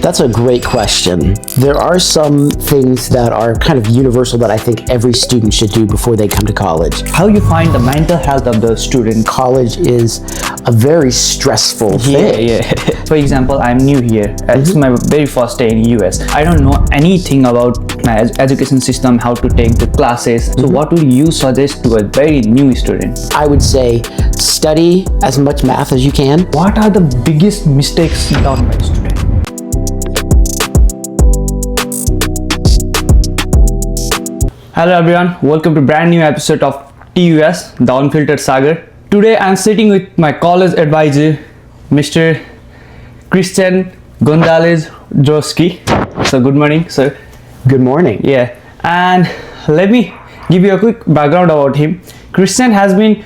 That's a great question. There are some things that are kind of universal that I think every student should do before they come to college. How you find the mental health of the student? College is a very stressful thing. Yeah. For example, I'm new here. It's my very first day in US. I don't know anything about my education system, how to take the classes. So what would you suggest to a very new student? I would say study as much math as you can. What are the biggest mistakes done by student? Hello everyone, welcome to brand new episode of TUS, The Unfiltered Sagar. Today I'm sitting with my college advisor, Mr. Christian Gonzalez Droski. So good morning, sir. Good morning. Yeah, and let me give you a quick background about him. Christian has been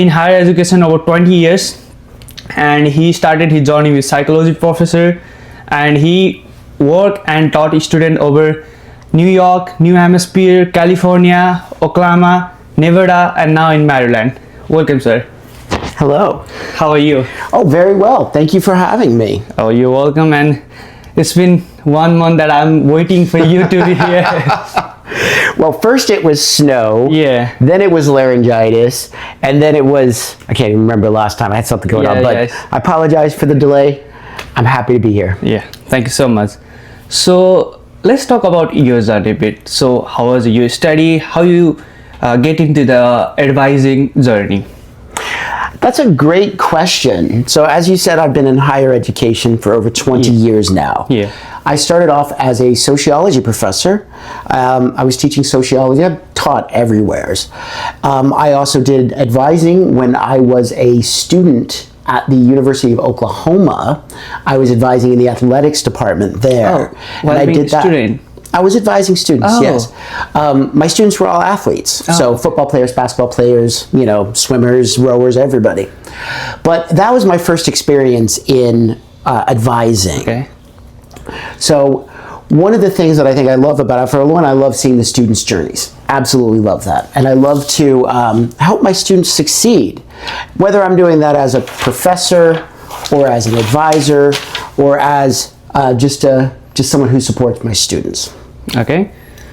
in higher education over 20 years, and he started his journey with psychology professor, and he worked and taught students over New York, New Hampshire, California, Oklahoma, Nevada, and now in Maryland. Welcome, sir. Hello. How are you? Oh, very well. Thank you for having me. Oh, you're welcome. And it's been 1 month that I'm waiting for you to be here. Well, first it was snow. Yeah. Then it was laryngitis. And then it was, I can't even remember last time. I had something going on. But I apologize for the delay. I'm happy to be here. Yeah. Thank you so much. So let's talk about your journey a bit. So how was your study? How you get into the advising journey? That's a great question. So as you said, I've been in higher education for over 20 years now. Yeah. I started off as a sociology professor. I was teaching sociology. I've taught everywhere. I also did advising when I was a student at the University of Oklahoma. I was advising in the athletics department there. Oh, well, I did that. Student. I was advising students, yes. My students were all athletes. So football players, basketball players, swimmers, rowers, everybody. But that was my first experience in advising. Okay. So one of the things that I think I love about it, for one, I love seeing the students' journeys. Absolutely love that. And I love to help my students succeed, whether I'm doing that as a professor or as an advisor or as just someone who supports my students. Okay.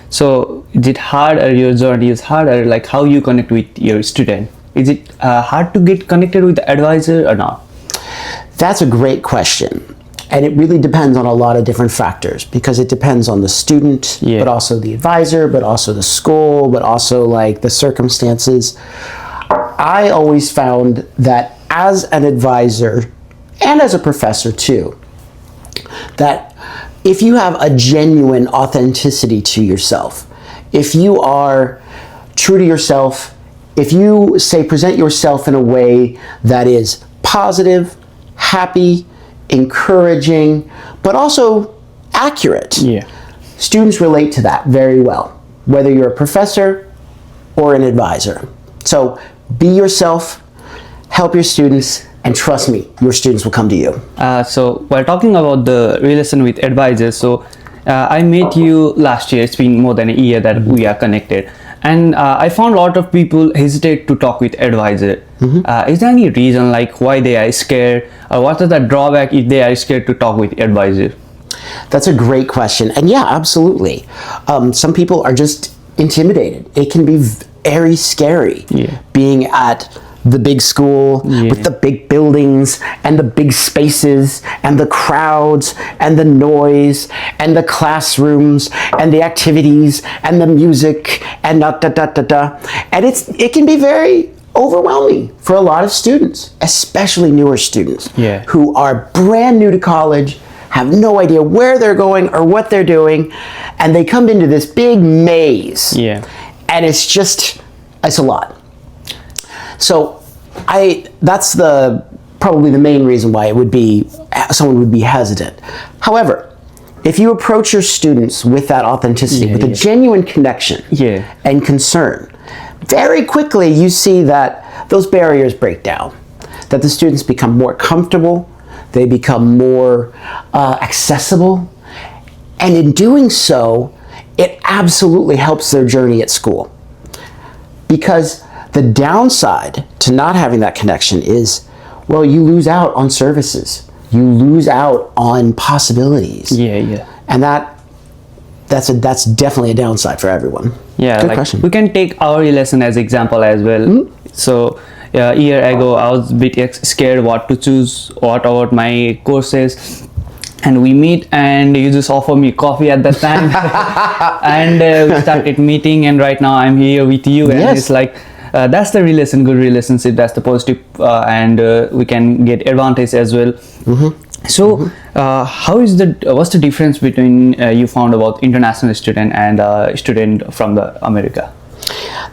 So is it hard, or your journey is harder, like how you connect with your student? Is it hard to get connected with the advisor or not? That's a great question. And it really depends on a lot of different factors, because it depends on the student, but also the advisor, but also the school, but also like the circumstances. I always found that as an advisor and as a professor too, that if you have a genuine authenticity to yourself, if you are true to yourself, if you present yourself in a way that is positive, happy, encouraging, but also accurate. Yeah. Students relate to that very well, whether you're a professor or an advisor. So be yourself, help your students, and trust me, your students will come to you. So while talking about the relation with advisors, so I met you last year. It's been more than a year that we are connected. And I found a lot of people hesitate to talk with advisor. Is there any reason like why they are scared, or what is the drawback if they are scared to talk with advisor? That's a great question. And yeah, absolutely. Some people are just intimidated. It can be very scary being at the big school with the big buildings and the big spaces and the crowds and the noise and the classrooms and the activities and the music and and it can be very overwhelming for a lot of students, especially newer students who are brand new to college, have no idea where they're going or what they're doing, and they come into this big maze. And it's a lot. So that's probably the main reason why someone would be hesitant. However, if you approach your students with that authenticity, with a genuine connection and concern, very quickly you see that those barriers break down, that the students become more comfortable, they become more accessible, and in doing so, it absolutely helps their journey at school. Because the downside to not having that connection is, well, you lose out on services. you lose out on possibilities. Yeah. And that's definitely a downside for everyone. Yeah, Good like question. we can take our lesson as example as well. So a year ago I was a bit scared what to choose, what about my courses, and we meet and you just offer me coffee at that time and we started meeting, and right now I'm here with you, and Yes. it's like that's the good relationship, that's the positive, and we can get advantage as well. So what's the difference between you found about international student and student from the America?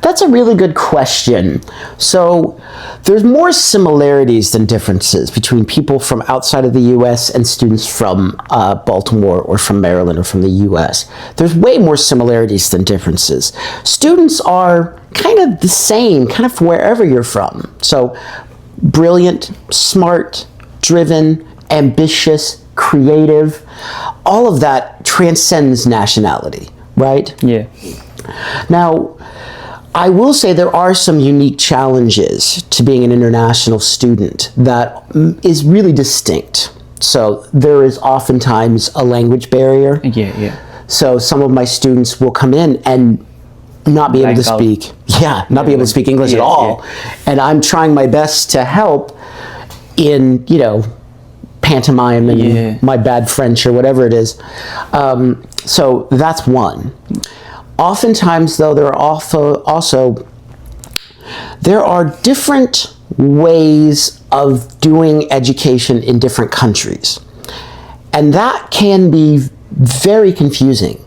That's a really good question. So there's more similarities than differences between people from outside of the US and students from Baltimore or from Maryland or from the US. There's way more similarities than differences. Students are kind of the same, kind of wherever you're from. So brilliant, smart, driven, ambitious, creative, all of that transcends nationality, right? Yeah. Now, I will say there are some unique challenges to being an international student that is really distinct. So there is oftentimes a language barrier. Yeah. So some of my students will come in and not be able to speak. Not be able to speak English at all. And I'm trying my best to help in, pantomime and my bad French or whatever it is. So that's one. Oftentimes, though, there are different ways of doing education in different countries. And that can be very confusing.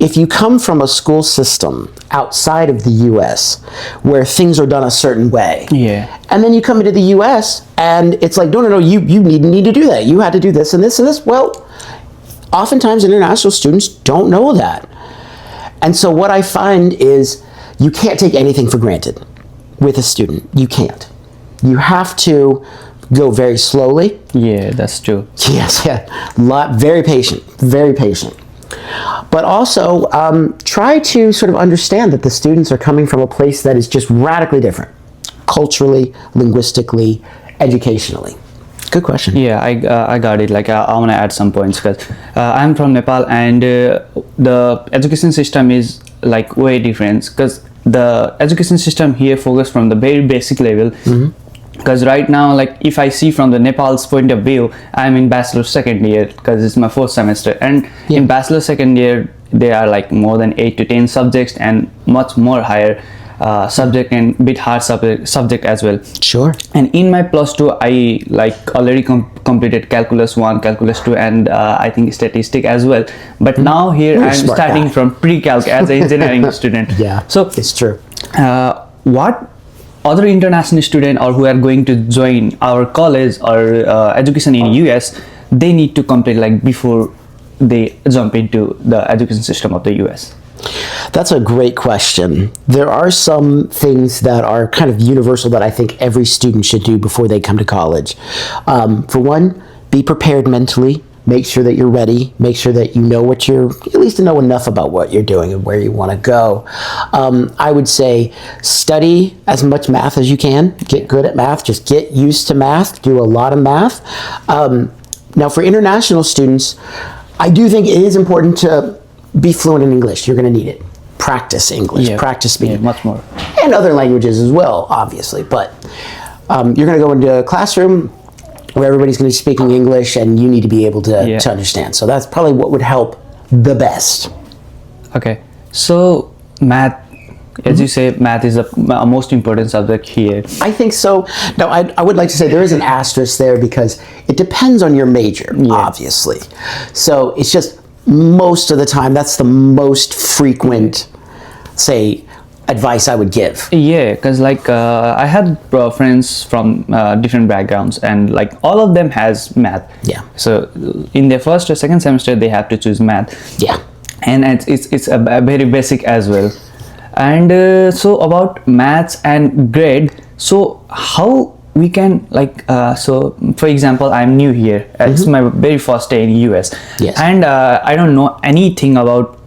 If you come from a school system outside of the US where things are done a certain way, and then you come into the US and it's like, no, you need to do that. You had to do this and this and this. Well, oftentimes international students don't know that. And so what I find is you can't take anything for granted with a student. You can't. You have to go very slowly. Yeah, that's true. Yes, very patient, very patient. But also try to sort of understand that the students are coming from a place that is just radically different, culturally, linguistically, educationally. Good question. Yeah, I got it. Like I want to add some points because I'm from Nepal, and the education system is like way different, because the education system here focus from the very basic level. Because right now, like if I see from the Nepal's point of view, I'm in bachelor second year because it's my fourth semester, and in bachelor second year there are like more than 8 to 10 subjects and much more higher subject and bit hard subject as well. Sure. And in my plus 2 I like already completed calculus 1, calculus 2, and I think statistic as well. But now here You're a I'm smart starting guy. from pre-calc as an engineering student. Yeah, So it's true. what other international student or who are going to join our college or education in US, they need to complete like before they jump into the education system of the US? That's a great question. There are some things that are kind of universal that I think every student should do before they come to college. For one, be prepared mentally. Make sure that you're ready. Make sure that you know at least to know enough about what you're doing and where you want to go. I would say study as much math as you can. Get good at math. Just get used to math. Do a lot of math. Now, for international students, I do think it is important to be fluent in English. You're going to need it. Practice English. Practice speaking. Yeah, much more. And other languages as well, obviously. But you're going to go into a classroom where everybody's going to be speaking English, and you need to be able to understand. So that's probably what would help the best. Okay. So math, as you say, math is a most important subject here. I think so. Now, I would like to say there is an asterisk there because it depends on your major, obviously. So it's just most of the time, that's the most frequent, say, advice I would give. Yeah, because like I had friends from different backgrounds, and like all of them has math. Yeah. So in their first or second semester, they have to choose math. Yeah. And it's a very basic as well. And so about maths and grade, so how we can like so for example, I'm new here. It's my very first day in US. Yes. And I don't know anything about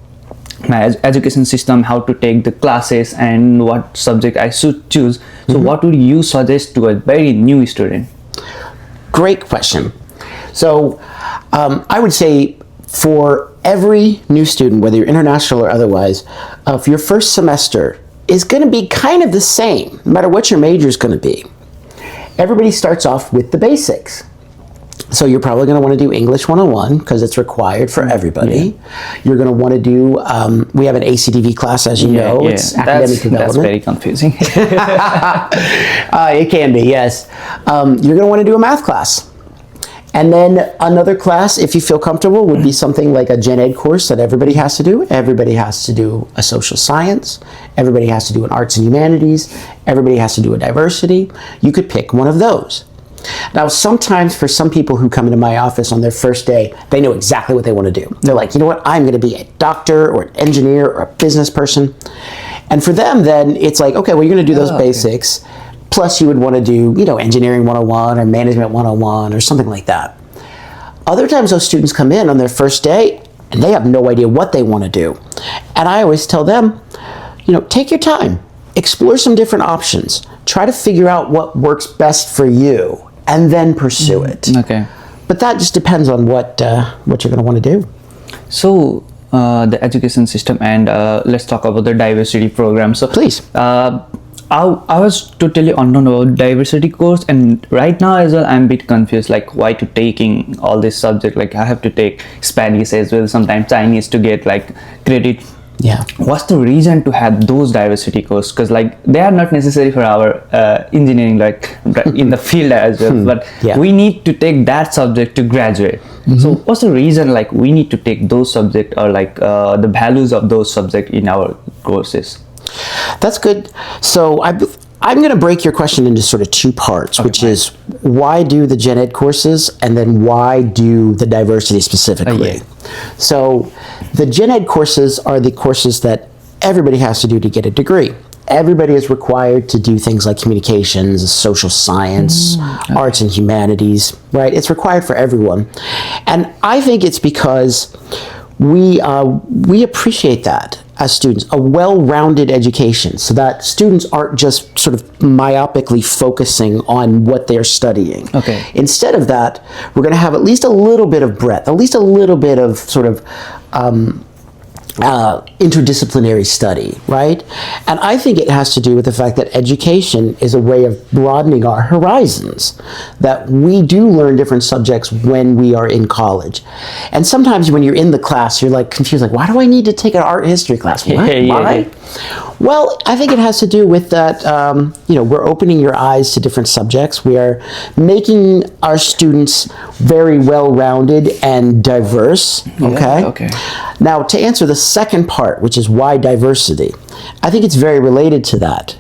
my education system, how to take the classes and what subject I should choose. So what would you suggest to a very new student? Great question. So I would say for every new student, whether you're international or otherwise, if your first semester is going to be kind of the same, no matter what your major is going to be. Everybody starts off with the basics. So you're probably going to want to do English 101 because it's required for everybody. Yeah. You're going to want to do, we have an ACDV class, as you know. It's academic development. That's very confusing. It can be, yes. You're going to want to do a math class. And then another class, if you feel comfortable, would be something like a gen ed course that everybody has to do. Everybody has to do a social science. Everybody has to do an arts and humanities. Everybody has to do a diversity. You could pick one of those. Now, sometimes for some people who come into my office on their first day, they know exactly what they want to do. They're like, you know what, I'm going to be a doctor or an engineer or a business person. And for them, then it's like, okay, well, you're going to do those basics. Plus, you would want to do, you know, engineering 101 or management 101 or something like that. Other times, those students come in on their first day and they have no idea what they want to do. And I always tell them, you know, take your time, explore some different options, try to figure out what works best for you, and then pursue it. Okay. But that just depends on what you're going to want to do. So, the education system, and let's talk about the diversity program. So, please. I was totally unknown about diversity course, and right now as well I'm a bit confused, like why to taking all this subject. Like I have to take Spanish as well, sometimes Chinese to get like credit. Yeah. What's the reason to have those diversity courses? Because like they are not necessary for our engineering, like in the field as well, but we need to take that subject to graduate. So what's the reason like we need to take those subjects, or like the values of those subjects in our courses? That's good. So I'm going to break your question into sort of two parts, which is why do the gen ed courses, and then why do the diversity specifically. So the gen ed courses are the courses that everybody has to do to get a degree. Everybody is required to do things like communications, social science, arts and humanities, right? It's required for everyone. And I think it's because we appreciate that as students, a well-rounded education, so that students aren't just sort of myopically focusing on what they're studying. Okay. Instead of that, we're going to have at least a little bit of breadth, at least a little bit of sort of interdisciplinary study, right? And I think it has to do with the fact that education is a way of broadening our horizons, that we do learn different subjects when we are in college. And sometimes when you're in the class, you're like confused, like, why do I need to take an art history class? Why? Well, I think it has to do with that, you know, we're opening your eyes to different subjects. We are making our students very well-rounded and diverse, okay? Now, to answer the second part, which is why diversity, I think it's very related to that.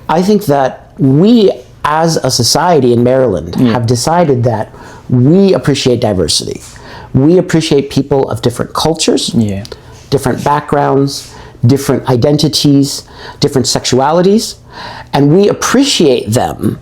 I think that we, as a society in Maryland, have decided that we appreciate diversity. We appreciate people of different cultures, different backgrounds, different identities, different sexualities, and we appreciate them.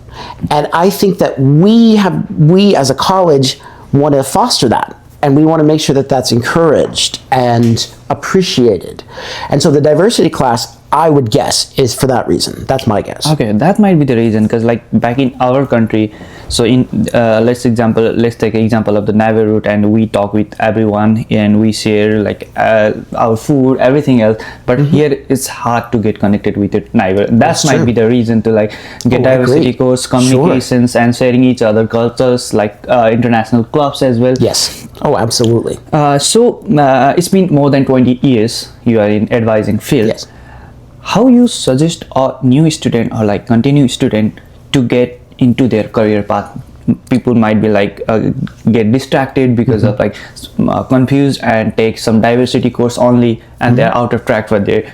And I think that we as a college want to foster that. And we want to make sure that that's encouraged and appreciated. And so the diversity class, I would guess, is for that reason. That's my guess. Okay, that might be the reason, because like back in our country, so in let's take an example of the Navy route, and we talk with everyone and we share like our food, everything else. But here it's hard to get connected with it. Navy. That might be the reason to like get diversity course, communications, and sharing each other cultures, like international clubs as well. Yes. Oh, absolutely. So it's been more than 20 years you are in advising field. Yes. How you suggest a new student or like continuing student to get into their career path? People might be like get distracted because of like confused and take some diversity course only, and they're out of track for their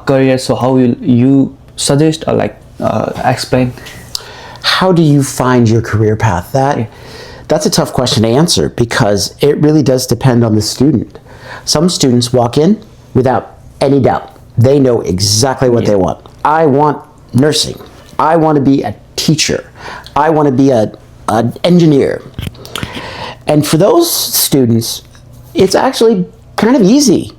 career. So how will you suggest or like explain? How do you find your career path? That's a tough question to answer, because it really does depend on the student. Some students walk in without any doubt. They know exactly what they want. I want nursing. I want to be a teacher. I want to be an engineer. And for those students, it's actually kind of easy,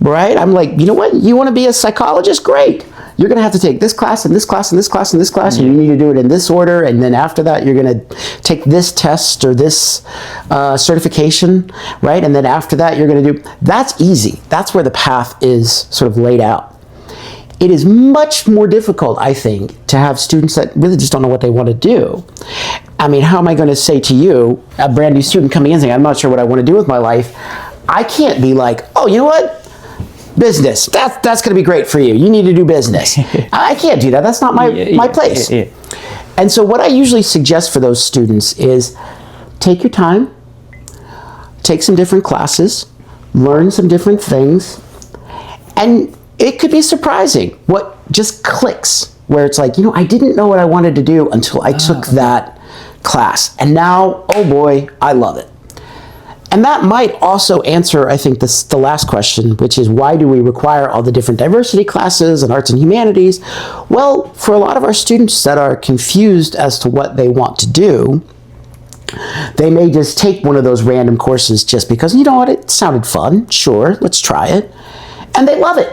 right? I'm like, you know what? You want to be a psychologist? Great. you're going to have to take this class and this class and this class and this class, and you need to do it in this order, and then after that you're going to take this test or this certification, right? And then after that you're going to do, that's easy. That's where the path is sort of laid out. It is much more difficult, I think, to have students that really just don't know what they want to do. I mean, how am I going to say to you, a brand new student coming in saying, I'm not sure what I want to do with my life? I can't be like, oh, you know what? Business, that's going to be great for you. You need to do business. I can't do that. That's not my place. And so what I usually suggest for those students is take your time, take some different classes, learn some different things, and it could be surprising what just clicks, where it's like, you know, I didn't know what I wanted to do until I took that class. And now, oh boy, I love it. And that might also answer, I think, the last question, which is why do we require all the different diversity classes and arts and humanities? Well, for a lot of our students that are confused as to what they want to do, they may just take one of those random courses just because, you know what, it sounded fun. Sure, let's try it. And they love it.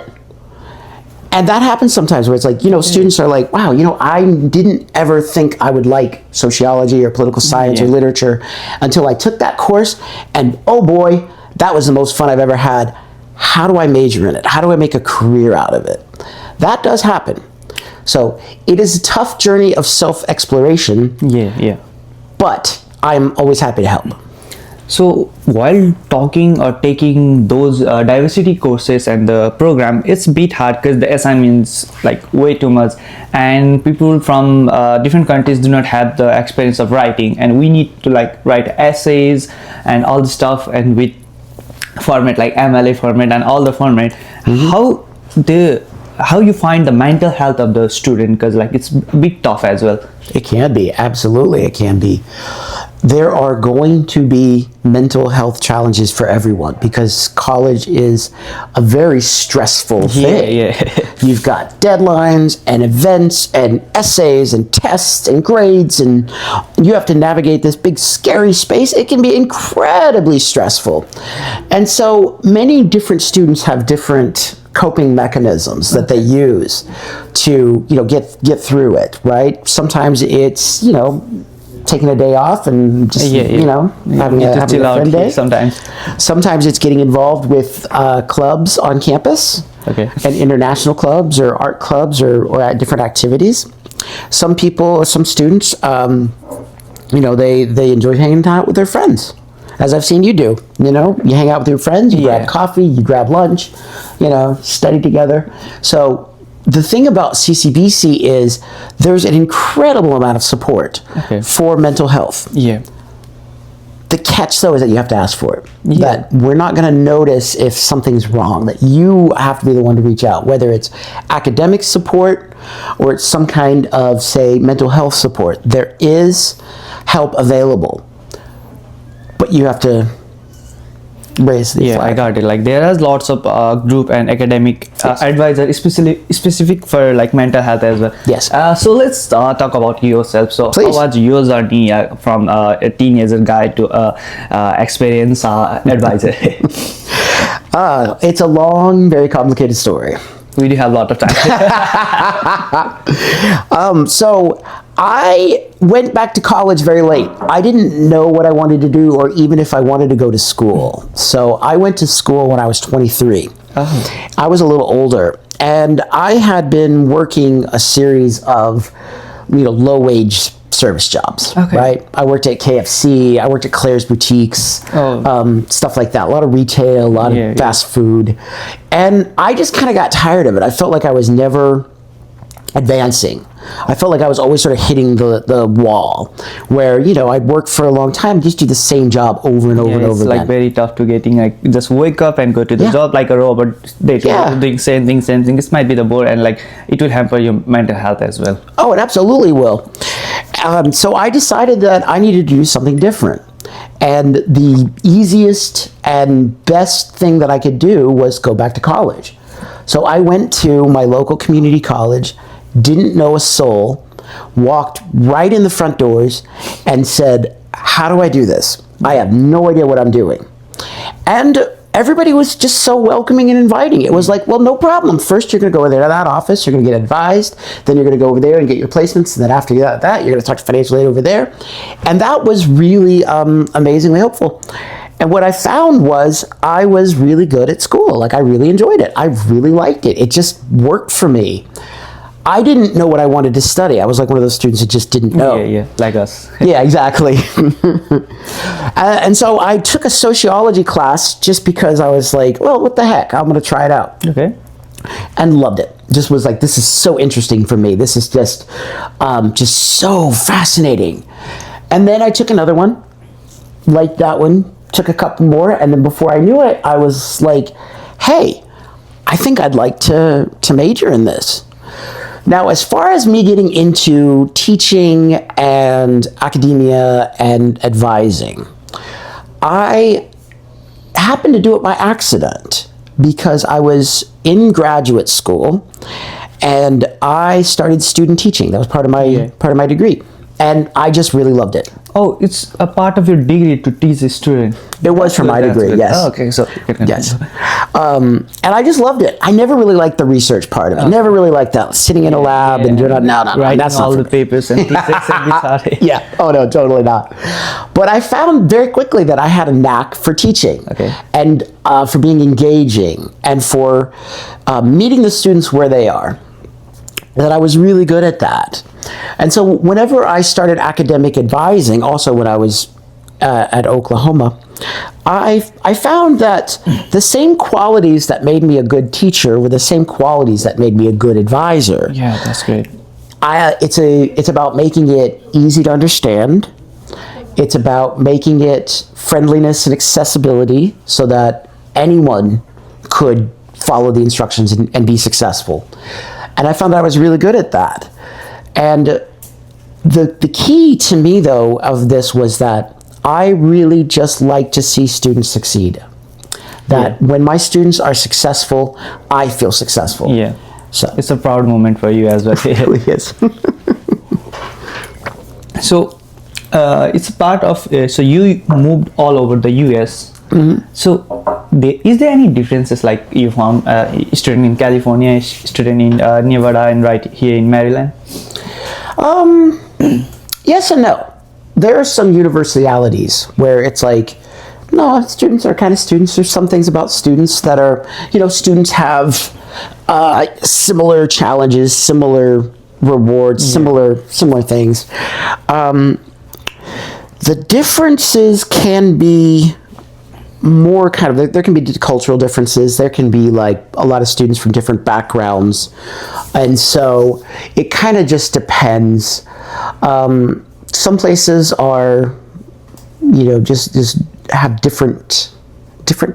And that happens sometimes where it's like, you know, students are like, wow, you know, I didn't ever think I would like sociology or political science or literature until I took that course. And oh boy, that was the most fun I've ever had. How do I major in it? How do I make a career out of it? That does happen. So it is a tough journey of self-exploration. But I'm always happy to help. So while talking or taking those diversity courses and the program, it's a bit hard because the assignments like way too much, and people from different countries do not have the experience of writing, and we need to like write essays and all the stuff, and with format like MLA format and all the format. How you find the mental health of the student, because like it's a bit tough as well. It can be, absolutely it can be. There are going to be mental health challenges for everyone because college is a very stressful thing. You've got deadlines and events and essays and tests and grades, and you have to navigate this big scary space. It can be incredibly stressful. And so many different students have different coping mechanisms that they use to, you know, get through it, right? Sometimes it's, you know, taking a day off and just, you know, having a friend day. Sometimes it's getting involved with clubs on campus, and international clubs or art clubs or at different activities. Some people, some students, you know, they enjoy hanging out with their friends, as I've seen you do. You know, you hang out with your friends, you grab coffee, you grab lunch, you know, study together. So the thing about CCBC is there's an incredible amount of support for mental health. The catch, though, is that you have to ask for it. That we're not going to notice if something's wrong, that you have to be the one to reach out, whether it's academic support or it's some kind of, say, mental health support. There is help available, but you have to raise the flag. I got it. Like there is lots of group and academic advisor specific for like mental health as well. So let's talk about yourself. So how was your journey from a teenager guy to experienced advisor? It's a long, very complicated story. We do have a lot of time. So I went back to college very late. I didn't know what I wanted to do or even if I wanted to go to school. So I went to school when I was 23. I was a little older, and I had been working a series of, you know, low-wage service jobs, right? I worked at KFC, I worked at Claire's Boutiques, stuff like that. A lot of retail, a lot of fast food. And I just kind of got tired of it. I felt like I was never advancing. I felt like I was always sort of hitting the wall where, you know, I'd work for a long time, just do the same job over and over and over again. It's like very tough to getting like just wake up and go to the job like a robot. They doing same thing. This might be the bore, and like it will hamper your mental health as well. Oh, it absolutely will. So I decided that I needed to do something different. And the easiest and best thing that I could do was go back to college. So I went to my local community college, didn't know a soul, walked right in the front doors and said, how do I do this? I have no idea what I'm doing. And everybody was just so welcoming and inviting. It was like, well, no problem. First, you're going to go over there to that office. You're going to get advised. Then you're going to go over there and get your placements. And then after that, you're going to talk to financial aid over there. And that was really amazingly helpful. And what I found was I was really good at school. Like, I really enjoyed it. I really liked it. It just worked for me. I didn't know what I wanted to study. I was like one of those students that just didn't know. Yeah, like us. Yeah, exactly. And so I took a sociology class just because I was like, well, what the heck? I'm going to try it out. Okay. And loved it. Just was like, this is so interesting for me. This is just so fascinating. And then I took another one, liked that one, took a couple more, and then before I knew it, I was like, hey, I think I'd like to major in this. Now, as far as me getting into teaching and academia and advising, I happened to do it by accident because I was in graduate school and I started student teaching. That was part of my degree. And I just really loved it. Oh, it's a part of your degree to teach a student. It was for my degree, yes. Oh, okay, so yes. And I just loved it. I never really liked the research part of it. I never really liked that sitting in a lab and doing no, writing that's all not the papers and yeah. Oh no, totally not. But I found very quickly that I had a knack for teaching, and for being engaging and for meeting the students where they are. That I was really good at that. And so whenever I started academic advising, also when I was at Oklahoma, I found that the same qualities that made me a good teacher were the same qualities that made me a good advisor. Yeah, that's great. It's about making it easy to understand. It's about making it friendliness and accessibility so that anyone could follow the instructions and be successful. And I found that I was really good at that. And the key to me, though, of this was that I really just like to see students succeed. That when my students are successful, I feel successful. Yeah. So it's a proud moment for you as well. It really is. So it's a part of, so you moved all over the US. Mm-hmm. So is there any differences, like you found student in California, student in Nevada, and right here in Maryland? Yes and no. There are some universalities where it's like, no, students are kind of students. There's some things about students that are, students have similar challenges, similar rewards, similar things. The differences can be more kind of, there can be cultural differences. There can be like a lot of students from different backgrounds. And so it kind of just depends. Some places are, just have different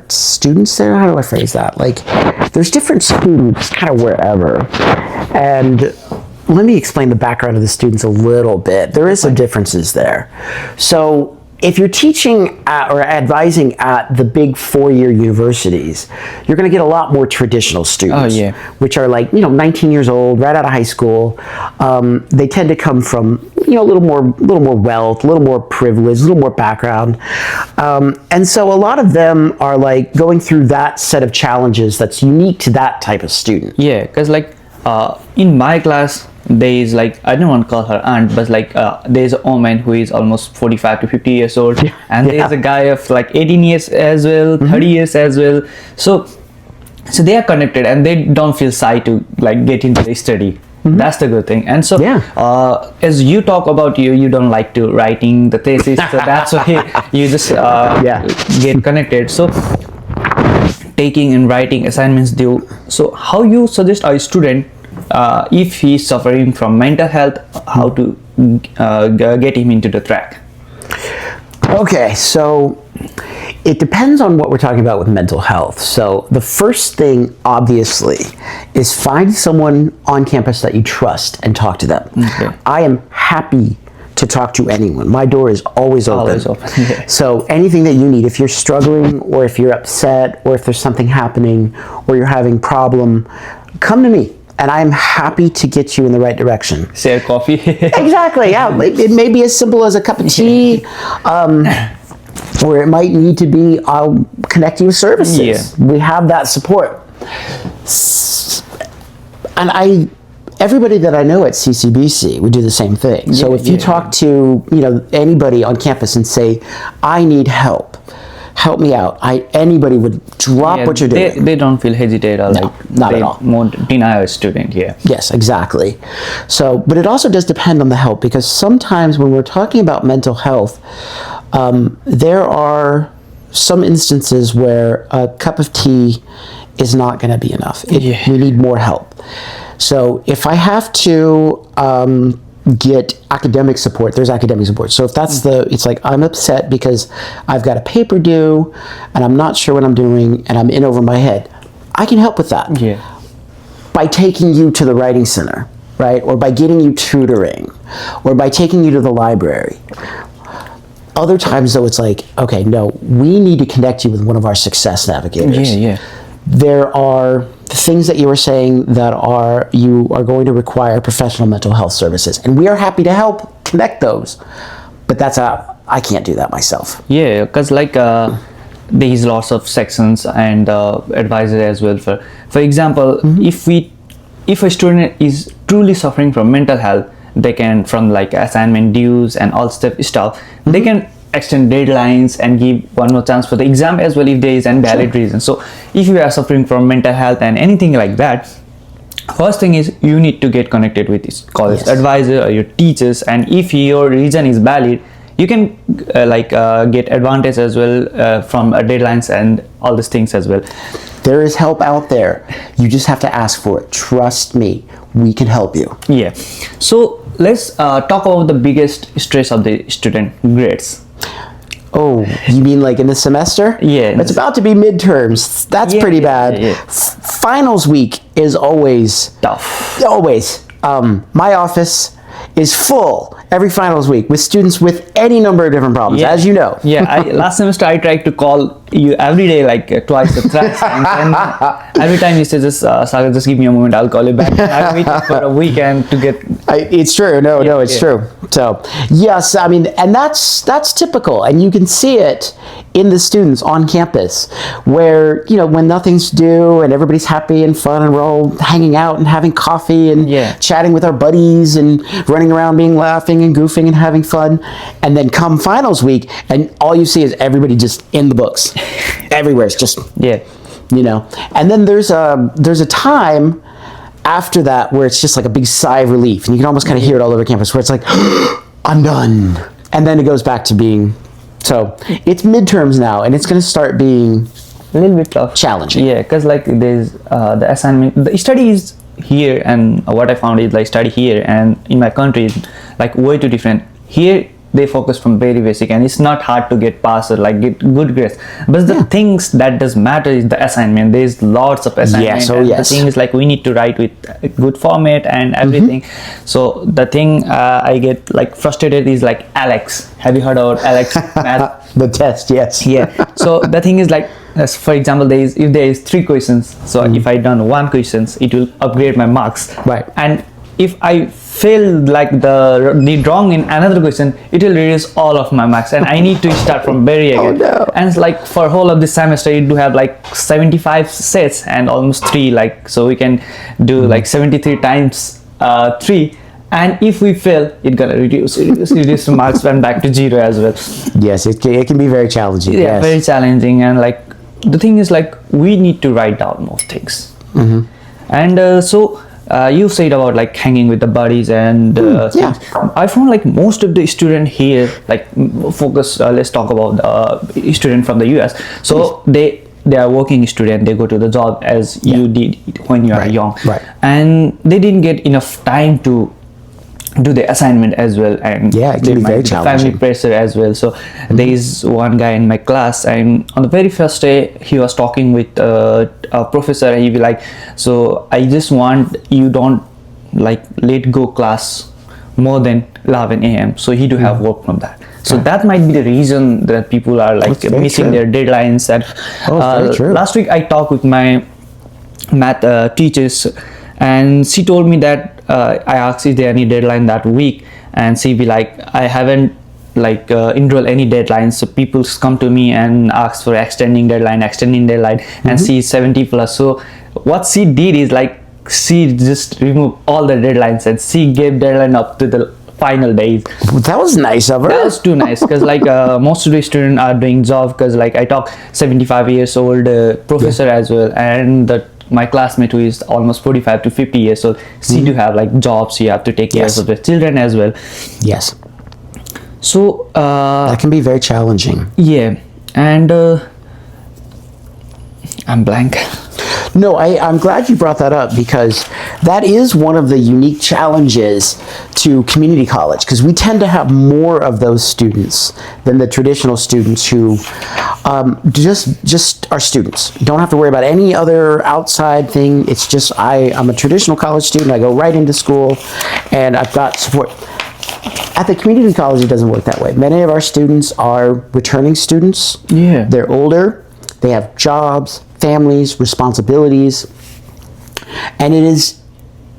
students there. How do I phrase that? Like, there's different students kind of wherever. And let me explain the background of the students a little bit. There is some differences there. So if you're teaching or advising at the big 4-year universities, you're going to get a lot more traditional students, which are like, 19 years old, right out of high school. They tend to come from, a little more wealth, a little more privilege, a little more background. And so a lot of them are like going through that set of challenges that's unique to that type of student. Yeah, because like in my class, there is like, I don't want to call her aunt, but like there's a woman who is almost 45 to 50 years old, and there's a guy of like 18 years as well, 30 years as well. So they are connected and they don't feel shy to like get into the study. That's the good thing. And so as you talk about you don't like to writing the thesis, so that's why you just get connected. So taking and writing assignments due. So how you suggest a student, if he's suffering from mental health, how to get him into the track? Okay, so it depends on what we're talking about with mental health. So the first thing, obviously, is find someone on campus that you trust and talk to them. I am happy to talk to anyone. My door is always open. Always open. So anything that you need, if you're struggling or if you're upset or if there's something happening or you're having problem, come to me. And I'm happy to get you in the right direction. Share coffee. Exactly, yeah. It may be as simple as a cup of tea. Or it might need to be, I'll connect you with services. We have that support. And everybody that I know at CCBC, we do the same thing. So if you talk to anybody on campus and say, I need help me out, anybody would drop what you're doing. They don't feel hesitate or not at all. Won't deny a student here. Yes, exactly. So, but it also does depend on the help, because sometimes when we're talking about mental health, there are some instances where a cup of tea is not going to be enough. We need more help. So if I have to get academic support, there's academic support. So if that's it's like, I'm upset because I've got a paper due and I'm not sure what I'm doing and I'm in over my head, I can help with that. By taking you to the writing center, right? Or by getting you tutoring, or by taking you to the library. Other times, though, it's like, okay, no, we need to connect you with one of our success navigators. There are things that you were saying that you are going to require professional mental health services, and we are happy to help connect those. But I can't do that myself. Yeah, because there's lots of sections and advisors as well. For example, if a student is truly suffering from mental health, they can, from assignment dues and all stuff, they can extend deadlines and give one more chance for the exam as well if there is a valid reason. So if you are suffering from mental health and anything like that, first thing is you need to get connected with this college advisor or your teachers, and if your reason is valid, you can get advantage as well from deadlines and all these things as well. There is help out there. You just have to ask for it. Trust me, we can help you. So let's talk about the biggest stress of the student: grades. Oh, you mean in the semester? It's about to be midterms. That's pretty bad. Finals week is always tough. Always. My office is full every finals week with students with any number of different problems, as you know. Last semester I tried to call you every day, twice or thrice, and then every time you say, Sagar, just give me a moment, I'll call you back. I waited for a weekend to get... It's true. No, it's true. So, yes, I mean, and that's typical, and you can see it in the students on campus, where, when nothing's due and everybody's happy and fun and we're all hanging out and having coffee and chatting with our buddies and running around laughing and goofing and having fun, and then come finals week and all you see is everybody just in the books. Everywhere. It's just and then there's a time after that where it's just like a big sigh of relief, and you can almost kind of hear it all over campus, where it's like, I'm done, and then it goes back to being... So it's midterms now, and it's going to start being a little bit tough, challenging. Because there's the assignment, the study is here, and what I found is study here and in my country is way too different. Here they focus from very basic, and it's not hard to get past or get good grades, but the things that does matter is the assignment. There's lots of assignments. The thing is we need to write with a good format and everything. So the thing I get frustrated is Alex. Have you heard about Alex math? The test, yes. So the thing is for example, if there is 3 questions, so if I done 1 questions, it will upgrade my marks, and if I fail the wrong in another question, it will reduce all of my marks, and I need to start from very again. And it's for whole of this semester you do have 75 sets and almost 3, so we can do 73 times 3, and if we fail, it's gonna reduce the marks and back to 0 as well. Yes, it can be very challenging. Very challenging, and the thing is we need to write down most things. And so you said about hanging with the buddies and things. I found most of the student here focus. Let's talk about the student from the US. So they are working student. They go to the job as you did when you are young, and they didn't get enough time to do the assignment as well, and it can be very challenging. Family pressure as well. So there is one guy in my class, and on the very first day he was talking with a professor, and he be so I just want you don't let go class more than 11 a.m. so he do have work from that. So that might be the reason that people are missing their deadlines. And last week I talked with my math teachers, and she told me that I asked if there any deadline that week, and she be I haven't like enroll any deadlines. So people come to me and ask for extending deadline, and she is 70 plus. So what she did is like she just removed all the deadlines and she gave deadline up to the final days. That was nice of her. That was too nice, because like most of the students are doing job, because like I talk 75 years old professor as well, and my classmate who is almost 45 to 50 years old, she do have like jobs, you have to take care of the children as well. Yes. So that can be very challenging. Yeah, and I'm blank. No, I'm glad you brought that up, because that is one of the unique challenges to community college, because we tend to have more of those students than the traditional students who just are students. Don't have to worry about any other outside thing. It's just I'm a traditional college student. I go right into school and I've got support. At the community college, it doesn't work that way. Many of our students are returning students. Yeah. They're older. They have jobs, families, responsibilities, and it is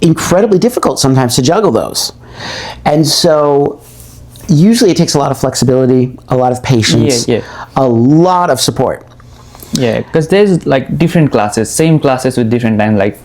incredibly difficult sometimes to juggle those. And so usually it takes a lot of flexibility, a lot of patience, a lot of support. Yeah, because there's like different classes, same classes with different time. Like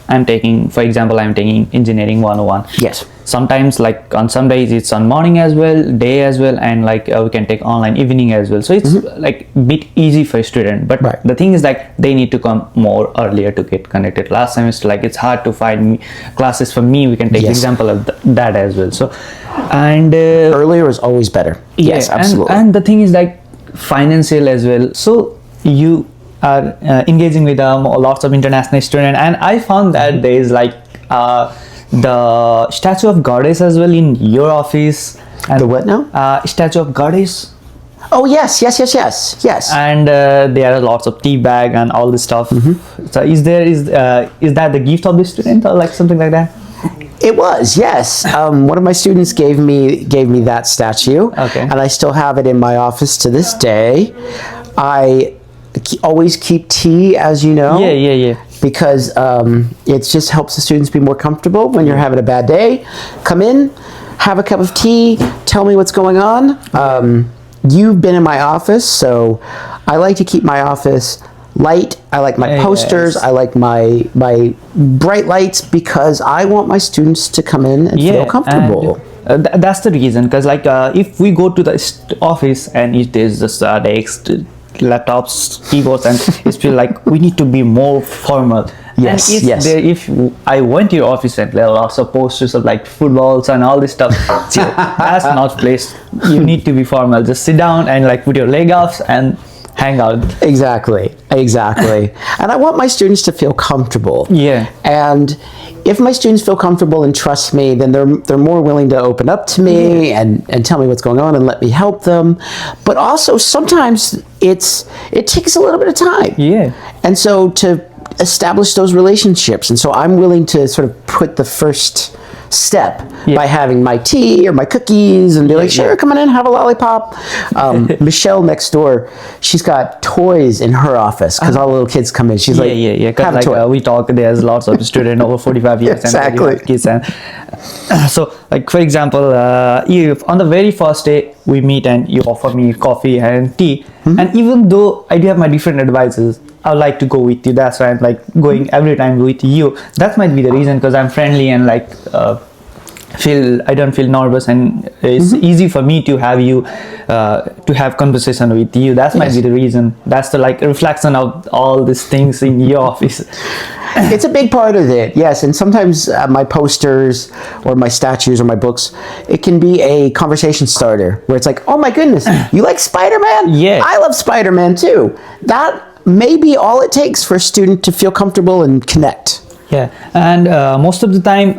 I'm taking, for example, I'm taking engineering 101. Yes. Sometimes like on some days it's on morning as well, day as well, and like we can take online evening as well. So it's like a bit easy for a student. But the thing is like they need to come more earlier to get connected. Last semester, like it's hard to find classes for me. We can take example of that as well. So, and earlier is always better. Yes, absolutely. And the thing is like financial as well. So you are engaging with lots of international students, and I found that there is like the statue of goddess as well in your office. And the what now? Statue of goddess. Oh yes. And there are lots of tea bag and all this stuff. So is that the gift of the student or like something like that? It was, yes. One of my students gave me that statue, and I still have it in my office to this day. I always keep tea, as you know. Yeah. Because it just helps the students be more comfortable when you're having a bad day. Come in, have a cup of tea, tell me what's going on. You've been in my office, so I like to keep my office light. I like my posters. I like my bright lights, because I want my students to come in and feel comfortable. And, that's the reason, because like if we go to the office and if there's just desk, laptops, keyboards, and it's feel like we need to be more formal. Yes. If I went to your office and there are lots of posters of like footballs and all this stuff, that's not place. You need to be formal. Just sit down and like put your leg off and hang out. Exactly. And I want my students to feel comfortable. Yeah. And if my students feel comfortable and trust me, then they're more willing to open up to me and tell me what's going on and let me help them. But also sometimes it takes a little bit of time. Yeah. And so to establish those relationships, and so I'm willing to sort of put the first step by having my tea or my cookies and be like, sure, come on in, have a lollipop. Michelle next door, she's got toys in her office because all the little kids come in. She's like, because like we talk, there's lots of students over 45 years exactly. And kids, and so like for example, if on the very first day we meet and you offer me coffee and tea, and even though I do have my different advisors, I would like to go with you. That's why I'm like going every time with you. That might be the reason, because I'm friendly and like I don't feel nervous, and it's easy for me to have you to have conversation with you. That might be the reason. That's the like reflection of all these things in your office. It's a big part of it, yes. And sometimes my posters or my statues or my books, it can be a conversation starter where it's like, oh my goodness, you like Spider-Man? Yeah. I love Spider-Man too. That may be all it takes for a student to feel comfortable and connect. Yeah, and most of the time,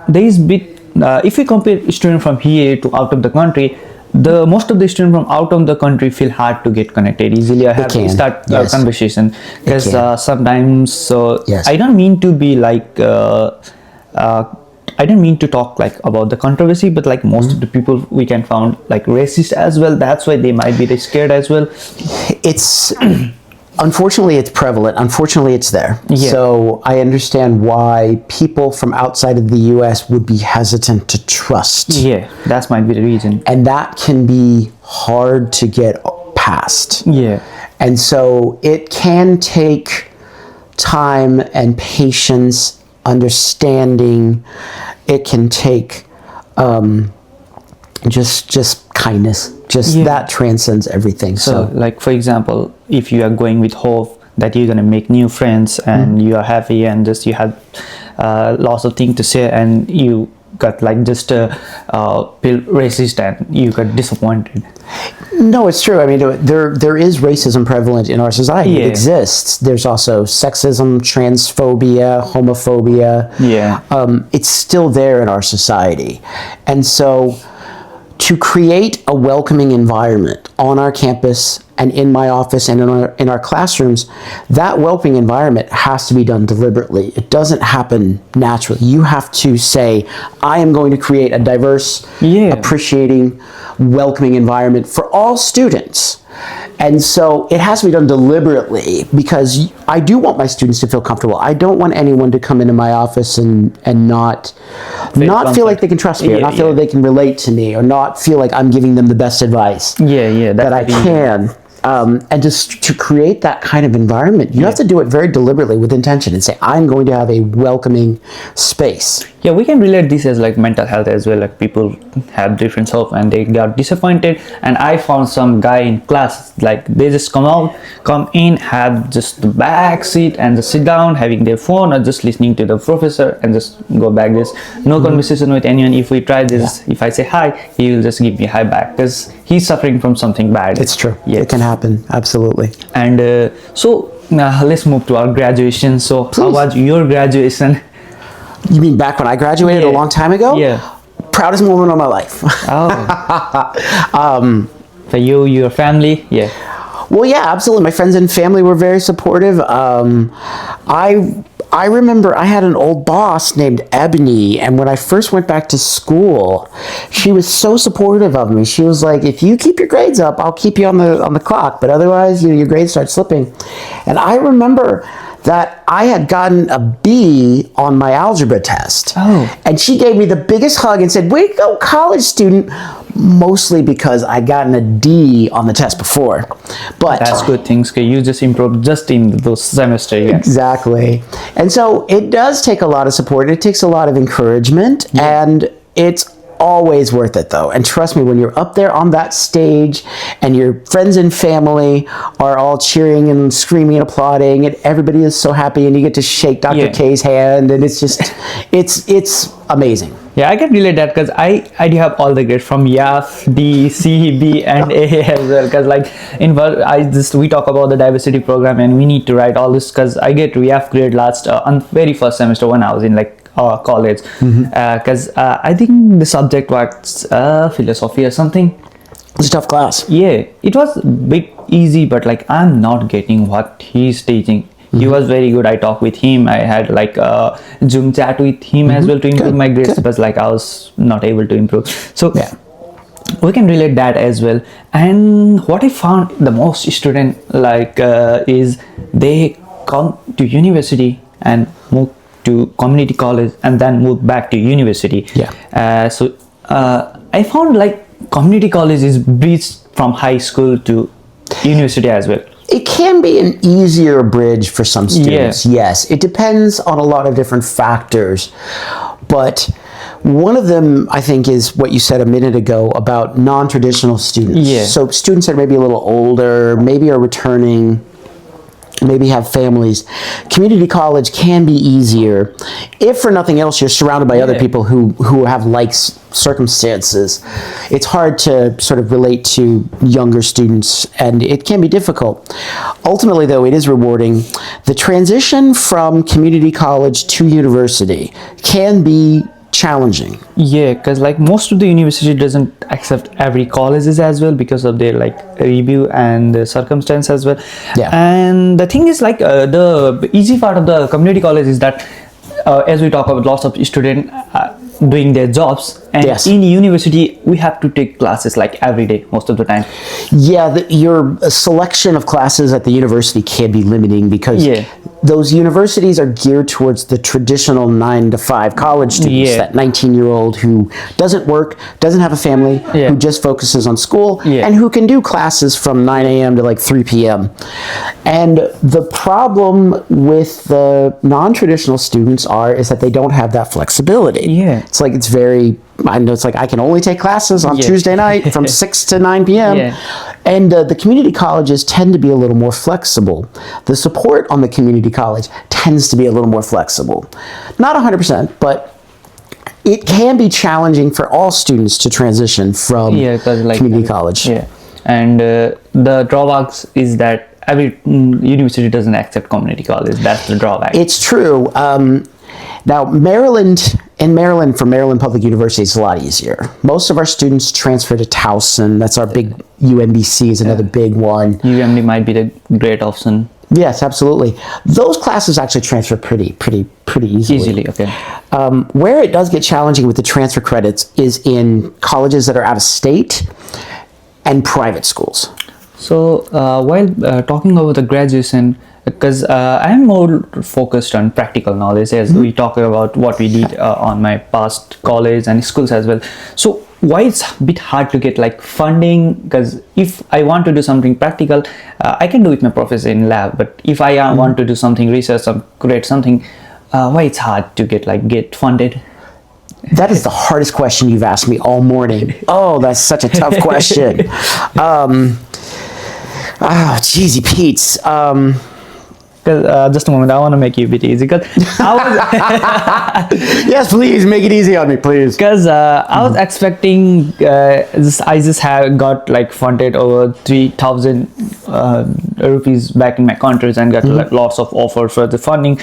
there is bit. If we compare students from here to out of the country, most of the students from out of the country feel hard to get connected easily. I have to start conversation, because sometimes. I don't mean to be like. I don't mean to talk like about the controversy, but like most of the people we can found like racist as well. That's why they might be scared as well. Unfortunately, it's prevalent. Unfortunately, it's there. Yeah. So I understand why people from outside of the U.S. would be hesitant to trust. Yeah, that might be the reason. And that can be hard to get past. Yeah. And so it can take time and patience, understanding. It can take just kindness. That transcends everything. So, like for example, if you are going with hope that you're gonna make new friends and you are happy and just you have lots of things to say and you got like just feel racist and you got disappointed. No, it's true. I mean, there is racism prevalent in our society. Yeah. It exists. There's also sexism, transphobia, homophobia. Yeah. It's still there in our society. And so to create a welcoming environment on our campus and in my office and in our classrooms, that welcoming environment has to be done deliberately. It doesn't happen naturally. You have to say, I am going to create a diverse, appreciating, welcoming environment for all students. And so it has to be done deliberately because I do want my students to feel comfortable. I don't want anyone to come into my office and not feel like they can trust me or not feel like they can relate to me or not feel like I'm giving them the best advice that I can. And just to create that kind of environment, you have to do it very deliberately with intention and say, I'm going to have a welcoming space. Yeah, we can relate this as like mental health as well. Like people have different self and they got disappointed. And I found some guy in class, like they just come in, have just the back seat and just sit down, having their phone or just listening to the professor and just go back. There's no conversation with anyone. If we try this, if I say hi, he will just give me hi back because he's suffering from something bad. It's true. Yeah. It can happen. Absolutely. And so let's move to our graduation. So how was your graduation? You mean back when I graduated a long time ago? Yeah. Proudest moment of my life. For you, your family? Yeah. Well, yeah, absolutely. My friends and family were very supportive. I remember I had an old boss named Ebony, and when I first went back to school, she was so supportive of me. She was like, if you keep your grades up, I'll keep you on the clock, but otherwise, your grades start slipping. And I remember that I had gotten a B on my algebra test. Oh. And she gave me the biggest hug and said, way to go, college student, mostly because I'd gotten a D on the test before. But that's good things, because you just improved just in those semesters. Yes. Exactly. And so it does take a lot of support. It takes a lot of encouragement, and it's always worth it though. And trust me, when you're up there on that stage and your friends and family are all cheering and screaming and applauding and everybody is so happy and you get to shake Dr. K's hand and it's just it's amazing. Yeah, I can relate that because I do have all the grades from YAF, D, C, B and A as well, because like we talk about the diversity program and we need to write all this because I get YAF grade last on very first semester when I was in like college, because I think the subject was philosophy or something. It's a tough class. Yeah, it was a bit easy, but like I'm not getting what he's teaching. He was very good. I talked with him. I had like a Zoom chat with him as well to improve my grades, but like I was not able to improve. So we can relate that as well. And what I found the most student like is they come to university and move to community college and then move back to university. So I found like community college is bridged from high school to university as well. It can be an easier bridge for some students, yes. It depends on a lot of different factors. But one of them, I think, is what you said a minute ago about non-traditional students. So students that are maybe a little older, maybe are returning, maybe have families. Community college can be easier. If for nothing else, you're surrounded by other people who have like circumstances. It's hard to sort of relate to younger students, and it can be difficult. Ultimately, though, it is rewarding. The transition from community college to university can be challenging. Yeah, because like most of the university doesn't accept every colleges as well because of their like review and the circumstance as well. And the thing is like the easy part of the community college is that as we talk about lots of students doing their jobs, and Yes. in university we have to take classes like every day most of the time. Yeah, your selection of classes at the university can be limiting because Yeah. those universities are geared towards the traditional 9 to 5 college students, Yeah. that 19-year-old who doesn't work, doesn't have a family, Yeah. who just focuses on school, Yeah. and who can do classes from 9 a.m. to like 3 p.m. And the problem with the non-traditional students is that they don't have that flexibility. Yeah. It's like I know it's like I can only take classes on Yeah. Tuesday night from 6 to 9 p.m. Yeah. And the community colleges tend to be a little more flexible. The support on the community college tends to be a little more flexible. Not 100%, but it can be challenging for all students to transition from Because like community college. Yeah, and the drawbacks is that every university doesn't accept community college. That's the drawback. It's true. Now, for Maryland Public University, it's a lot easier. Most of our students transfer to Towson. That's our big UMBC is another big one. UMD might be the great option. Yes, absolutely. Those classes actually transfer pretty easily. Easily, okay. Where it does get challenging with the transfer credits is in colleges that are out of state and private schools. So while talking about the graduation, because I'm more focused on practical knowledge as we talk about what we did on my past college and schools as well. So why it's a bit hard to get like funding? Because if I want to do something practical, I can do with my professor in lab. But if I want to do something research or create something, why it's hard to get funded? That is the hardest question you've asked me all morning. Oh, that's such a tough question. Cheesy Pete's. Just a moment, I want to make it a bit easy because Yes, please make it easy on me, please. I was expecting I just have got like funded over 3,000 rupees back in my countries and got like lots of offers for the funding.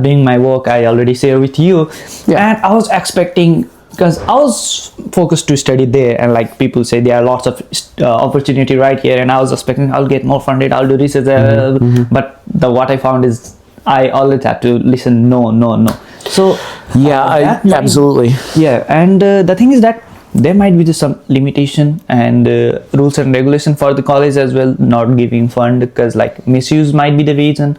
Doing my work, I already share with you, and I was expecting. Because I was focused to study there, and like people say there are lots of opportunity right here, and I was expecting I'll get more funded, I'll do research, but what I found is I always have to listen no. So absolutely. Yeah, and the thing is that there might be some limitation and rules and regulation for the college as well, not giving fund because like misuse might be the reason.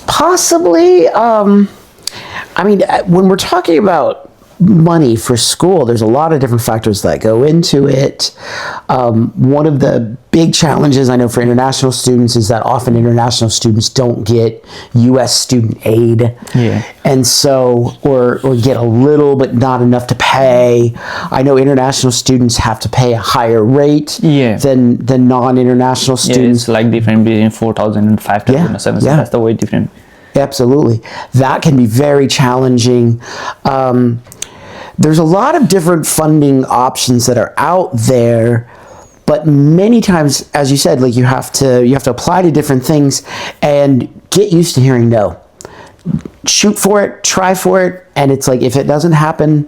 Possibly. I mean, when we're talking about money for school, there's a lot of different factors that go into it. One of the big challenges I know for international students is that often international students don't get U.S. student aid, and so or get a little but not enough to pay. I know international students have to pay a higher rate than non-international students. It's like different between 4,000 and 5,000 or 7,000. That's the way different. Absolutely. That can be very challenging. There's a lot of different funding options that are out there, but many times, as you said, like you have to apply to different things and get used to hearing no. Shoot for it, try for it, and it's like if it doesn't happen,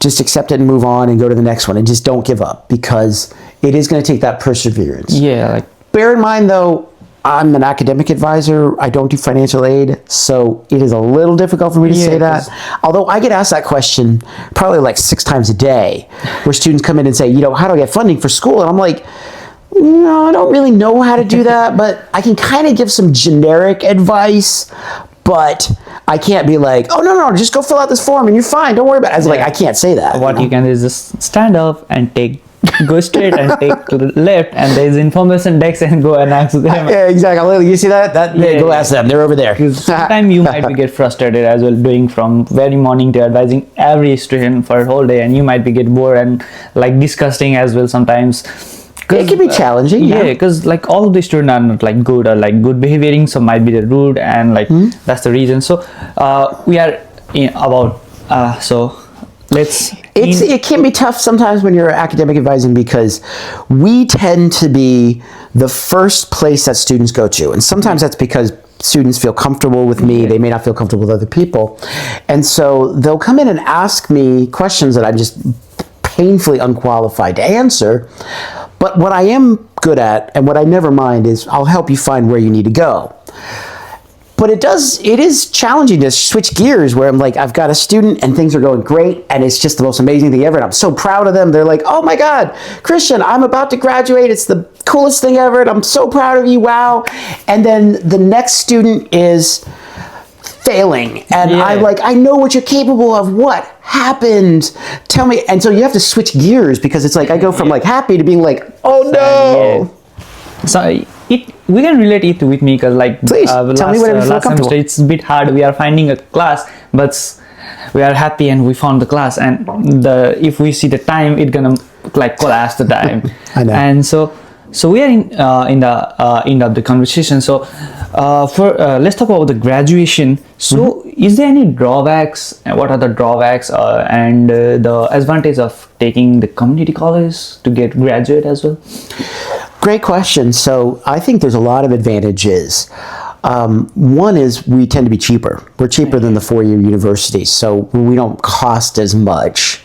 just accept it and move on and go to the next one and just don't give up because it is going to take that perseverance. Bear in mind though, I'm an academic advisor. I don't do financial aid, so it is a little difficult for me to say that. Although I get asked that question probably like 6 times a day, where students come in and say, how do I get funding for school? And I'm like, no, I don't really know how to do that, but I can kind of give some generic advice, but I can't be like, oh, no, just go fill out this form and you're fine. Don't worry about it. I was like, I can't say that. What you can do is just stand up and go straight and take to the left, and there's information desk and go and ask them. Yeah, exactly. You see that? Go ask them. They're over there. Sometimes you might get frustrated as well, doing from very morning to advising every student for a whole day, and you might get bored and like disgusting as well sometimes. It can be challenging. Because like all of the students are not like good or like good behaving, so might be the rude and like that's the reason. So we are it can be tough sometimes when you're academic advising because we tend to be the first place that students go to, and sometimes that's because students feel comfortable with me. They may not feel comfortable with other people, and so they'll come in and ask me questions that I'm just painfully unqualified to answer. But what I am good at and what I never mind is I'll help you find where you need to go. But it is challenging to switch gears where I'm like, I've got a student and things are going great and it's just the most amazing thing ever. And I'm so proud of them. They're like, oh my God, Christian, I'm about to graduate. It's the coolest thing ever. And I'm so proud of you. Wow. And then the next student is failing. And I know what you're capable of. What happened? Tell me. And so you have to switch gears because it's like, I go from like happy to being like, oh no. So we can relate it with me because like please tell me whatever you feel comfortable. Semester, it's a bit hard. We are finding a class, but we are happy and we found the class. And if we see the time, it's gonna like collapse the time. I know. And so we are in the end of the conversation. So let's talk about the graduation. So is there any drawbacks? What are the drawbacks and the advantage of taking the community college to get graduate as well? Great question. So I think there's a lot of advantages. One is we tend to be cheaper. We're cheaper than the four-year universities, so we don't cost as much.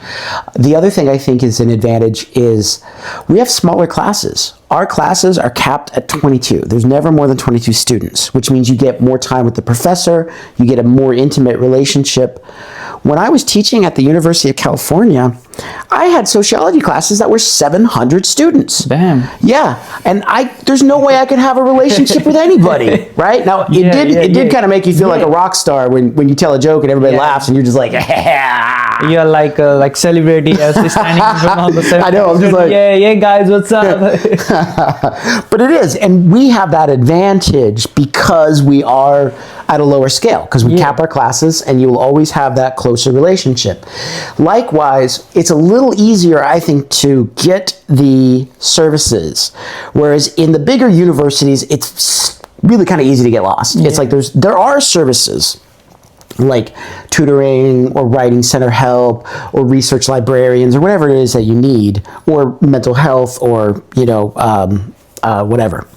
The other thing I think is an advantage is we have smaller classes. Our classes are capped at 22. There's never more than 22 students, which means you get more time with the professor, you get a more intimate relationship. When I was teaching at the University of California, I had sociology classes that were 700 students. Damn. Yeah, and there's no way I could have a relationship with anybody, right? Now, it did kind of make you feel like a rock star when you tell a joke and everybody laughs and you're just like, you're like celebrity as standing in front of the center. I know, I'm just like, yeah, guys, what's up? But it is, and we have that advantage because we are at a lower scale, because we cap our classes and you'll always have that closer relationship. Likewise, it's a little easier, I think, to get the services, whereas in the bigger universities, it's really kind of easy to get lost. It's like there are services like tutoring or writing center help or research librarians or whatever it is that you need, or mental health or whatever.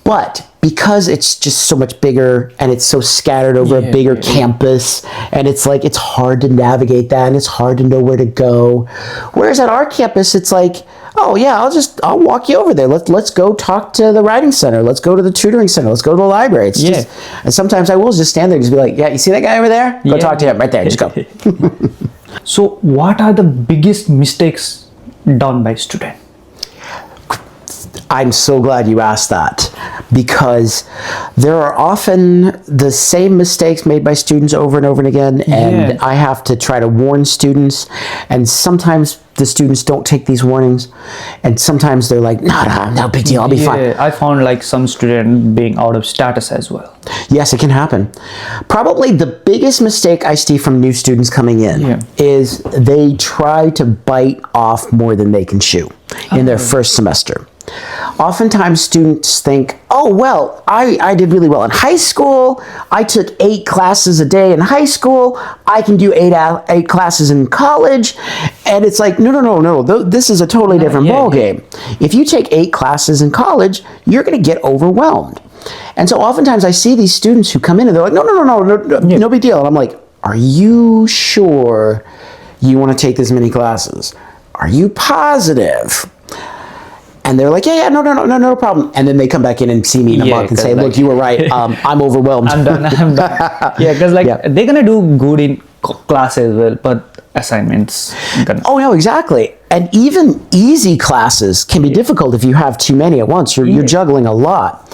But because it's just so much bigger and it's so scattered over a bigger campus, and it's like it's hard to navigate that and it's hard to know where to go. Whereas at our campus, it's like, oh yeah, I'll walk you over there. Let's go talk to the writing center. Let's go to the tutoring center. Let's go to the library. It's just, and sometimes I will just stand there and just be like, yeah, you see that guy over there? Go talk to him right there. Just go. So what are the biggest mistakes done by students? I'm so glad you asked that, because there are often the same mistakes made by students over and over and again, and I have to try to warn students, and sometimes the students don't take these warnings, and sometimes they're like, no big deal, I'll be fine. I found like some student being out of status as well. Yes, it can happen. Probably the biggest mistake I see from new students coming in is they try to bite off more than they can chew in their first semester. Oftentimes students think, oh, well, I did really well in high school. I took 8 classes a day in high school. I can do 8 classes in college. And it's like, no. This is a totally different ballgame. If you take 8 classes in college, you're going to get overwhelmed. And so oftentimes I see these students who come in and they're like, no big deal. And I'm like, are you sure you want to take this many classes? Are you positive? And they're like, yeah, no problem. And then they come back in and see me in a month and say, look, you were right. I'm overwhelmed. I'm done. Yeah, because they're going to do good in class as well, but assignments. Oh, no, exactly. And even easy classes can be difficult if you have too many at once. You're juggling a lot.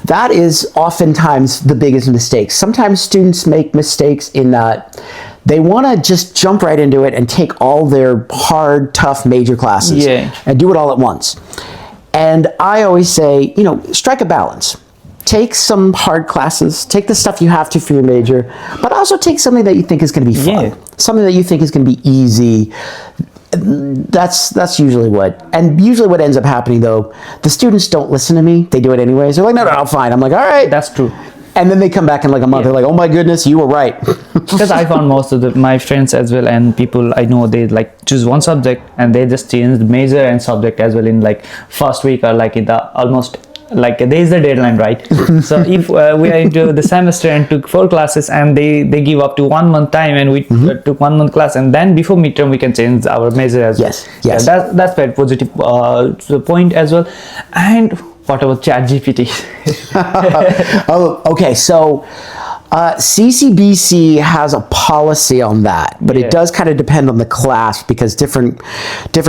That is oftentimes the biggest mistake. Sometimes students make mistakes in that they want to just jump right into it and take all their hard, tough major classes and do it all at once. And I always say, strike a balance. Take some hard classes, take the stuff you have to for your major, but also take something that you think is going to be fun, something that you think is going to be easy. That's usually what ends up happening, though. The students don't listen to me. They do it anyways. They're like, no, fine. I'm like, all right. That's true. And then they come back in like a month. They're like, oh my goodness, you were right. Because I found most of my friends as well, and people I know, they like choose one subject and they just change the major and subject as well in like first week, or like in the almost like there is the deadline, right? So if we are into the semester and took 4 classes and they give up to 1 month time, and we took 1 month class, and then before midterm we can change our major as well. Yes. That's very positive point as well. And what about ChatGPT? Oh, okay. So CCBC has a policy on that, but it does kind of depend on the class because different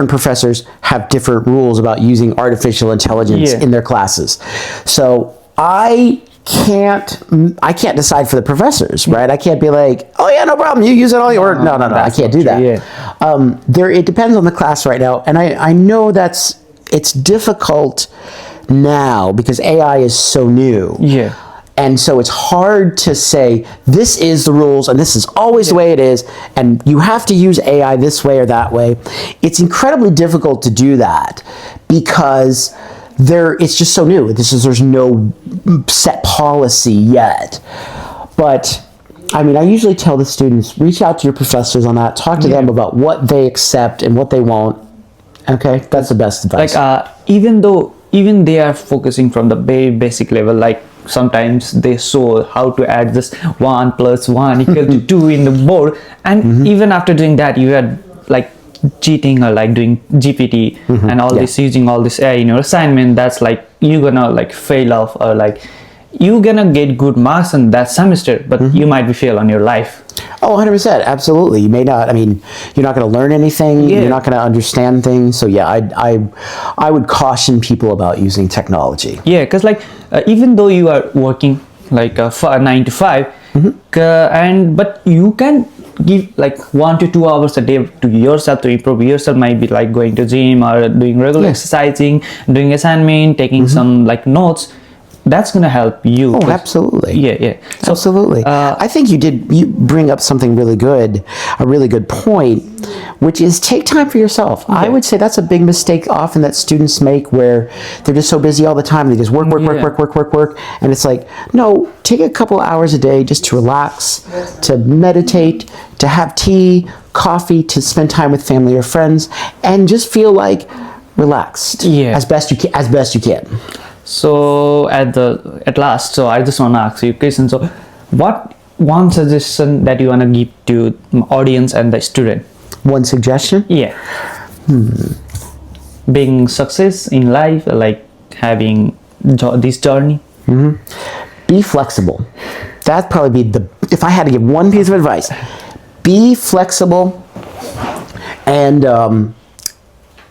professors have different rules about using artificial intelligence in their classes. So I can't decide for the professors, right? I can't be like, oh yeah, no problem, you use it all your no, I can't do that. It depends on the class right now, and I know it's difficult now because AI is so new. And so it's hard to say, this is the rules and this is always the way it is, and you have to use AI this way or that way. It's incredibly difficult to do that because it's just so new. There's no set policy yet. But I mean, I usually tell the students, reach out to your professors on that, talk to them about what they accept and what they won't. Okay, that's the best advice. Like even they are focusing from the very basic level, like sometimes they show how to add this 1 + 1 = 2 in the board, and even after doing that, you had like cheating or like doing GPT and all this, using all this AI in your assignment. That's like you're gonna like fail off, or like you're gonna get good marks in that semester, but you might be fail on your life. Oh, 100%, absolutely. You may not. I mean, you're not going to learn anything. You're not going to understand things. So yeah, I would caution people about using technology. Yeah, because like even though you are working like 9 to 5, but you can give like 1 to 2 hours a day to yourself to improve yourself. Might be like going to gym or doing regular exercising, doing assignment, taking some like notes. That's gonna help you. Oh, absolutely. Yeah. So, absolutely. I think you bring up something really good, a really good point, which is take time for yourself. I would say that's a big mistake often that students make, where they're just so busy all the time. They just work, and it's like, no, take a couple hours a day just to relax, to meditate, to have tea, coffee, to spend time with family or friends, and just feel like relaxed as best you can. So at last, so I just want to ask you, Kristen, so what one suggestion that you want to give to audience and the student? One suggestion? Yeah. Being success in life, like having this journey. Be flexible. That'd probably be if I had to give one piece of advice, be flexible and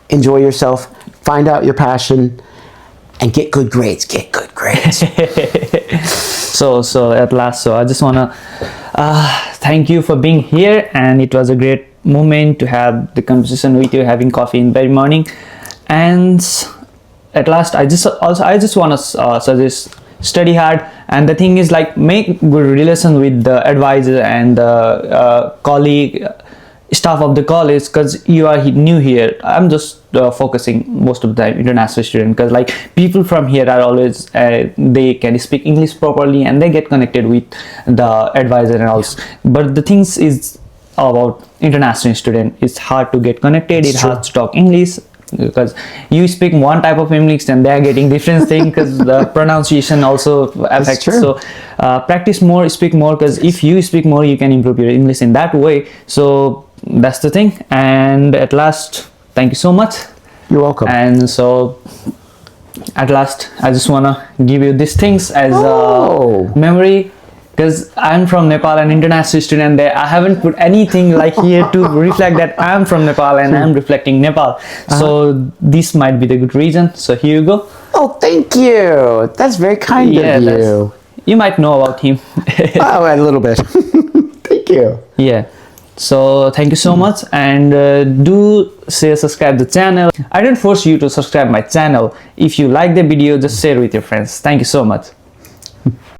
enjoy yourself, find out your passion, and get good grades. So at last, so I just want to thank you for being here, and it was a great moment to have the conversation with you, having coffee in the very morning. And at last, I just want to suggest study hard, and the thing is like make good relation with the advisor and the colleague, staff of the college, because you are new here. I'm just focusing most of the time international student, because like people from here are always they can speak English properly and they get connected with the advisor and all. But the things is about international student, it's hard to get connected. It's hard to talk English because you speak one type of English and they are getting different thing, because the pronunciation also affects. So practice more, speak more, because if you speak more you can improve your English in that way. So that's the thing. And at last, thank you so much. You're welcome. And so at last, I just want to give you these things as a memory, because I'm from Nepal, an international student there. I haven't put anything like here to reflect that I'm from Nepal and I'm reflecting Nepal. So this might be the good reason. So here you go. Oh, thank you. That's very kind of you. You might know about him. Oh, a little bit. Thank you. Yeah. So thank you so much, and do subscribe the channel. I don't force you to subscribe my channel. If you like the video, just share with your friends. Thank you so much.